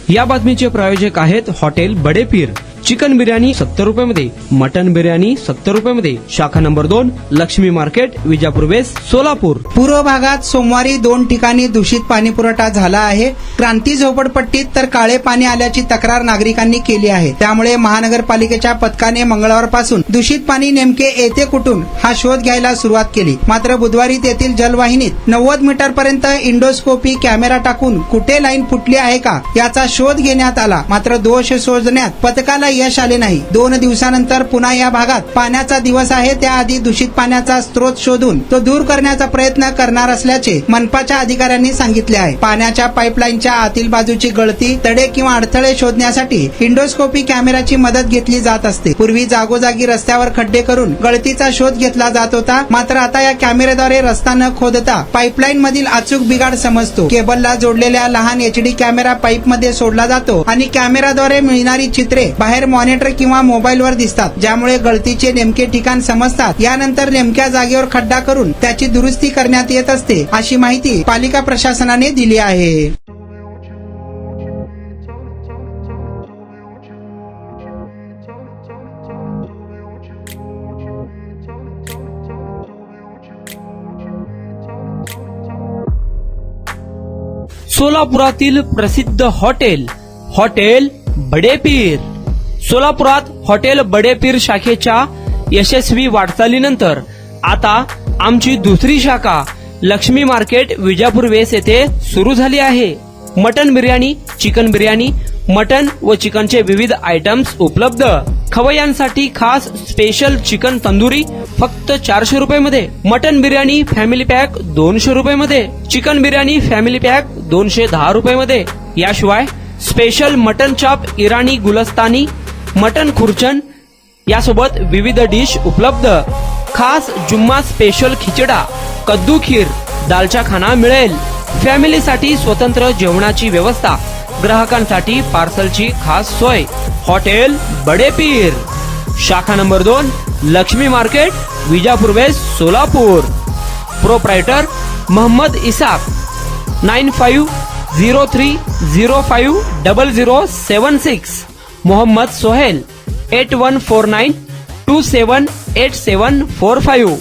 या बातमीचे प्रायोजक आहेत हॉटेल बडे पीर। चिकन बिर्याणी 70 रुपयामध्ये, मटन बिर्याणी 70 रुपयामध्ये। शाखा number 2, Laxmi market, Vijapur west, Solapur. पूर्व भागात सोमवारी 2 ठिकाणी दूषित पाणी पुरवठा झाला आहे। क्रांती झोपडपट्टीत तर काळे पाणी आल्याची तक्रार नागरिकांनी केली आहे। त्यामुळे महानगरपालिकेच्या पथकाने मंगळवारपासून दूषित पाणी नेमके येते कुठून हा शोध घ्यायला सुरुवात केली। मात्र बुधवारी तेथील जलवाहिनीत 90 मीटर पर्यंत इंडोस्कोपी कॅमेरा टाकून कुठे लाईन फुटली आहे का याचा शोध घेण्यात आला। मात्र दोष शोधण्यात पथकाला यश आले नाही। 2 दिवसानंतर पुन्हा या भागात पाण्याचा दिवस आहे, त्याआधी दूषित पाण्याचा स्रोत शोधून तो दूर करण्याचा प्रयत्न करणार असल्याचे मनपाच्या अधिकाऱ्यांनी सांगितले आहे। पाण्याच्या पाईपलाईनच्या आतील बाजूची गळती, तडे किंवा अडथळे शोधण्यासाठी इंडोस्कोपी कॅमेराची मदत घेतली जात असते। पूर्वी जागोजागी रस्त्यावर खड्डे करून गळतीचा शोध घेतला जात होता, मात्र आता या कॅमेऱ्याद्वारे रस्ता न खोदता पाईपलाईन मधील अचूक बिघाड समजतो। केबलला जोडलेल्या लहान HD कॅमेरा पाईप मध्ये सोडला जातो आणि कॅमेराद्वारे मिळणारी चित्रे बाहेर मॉनिटर किंवा मोबाईलवर दिसतात, ज्यामुळे गळतीचे नेमके ठिकाण समजतात। यानंतर नेमक्या जागेवर खड्डा करून त्याची दुरुस्ती करण्यात येत असते, अशी माहिती पालिका प्रशासनाने दिली आहे। सोलापुरातील प्रसिद्ध हॉटेल बडे पीर। सोलापुरात हॉटेल बडे पीर शाखेच्या यशस्वी वाटचालीनंतर आता आमची दुसरी शाखा लक्ष्मी मार्केट, विजापूर वेस्ट येथे सुरू झाली आहे। Mutton biryani, chicken biryani, mutton व चिकनचे विविध आयटम्स उपलब्ध। खवय्यांसाठी खास स्पेशल चिकन तंदुरी फक्त 400 रुपयामध्ये, मटन बिर्याणी फॅमिली पॅक 200 रुपयामध्ये, चिकन बिर्याणी फॅमिली पॅक 210 रुपयामध्ये। याशिवाय स्पेशल मटन चॉप, इराणी गुलस्तानी, मटन खुर्चन यासोबत विविध डिश उपलब्ध। खास जुम्मा स्पेशल खिचडा, कद्दू खीर, दालचा खाना मिळेल। फॅमिलीसाठी स्वतंत्र जेवणाची व्यवस्था, ग्राहकांसाठी पार्सलची खास सोय। हॉटेल बडे पीर, शाखा number 2, Laxmi market, Vijapur west, Solapur. Proprietor Mohammad Isaq, 9503050076। Mohammad Sohail, 8149278745।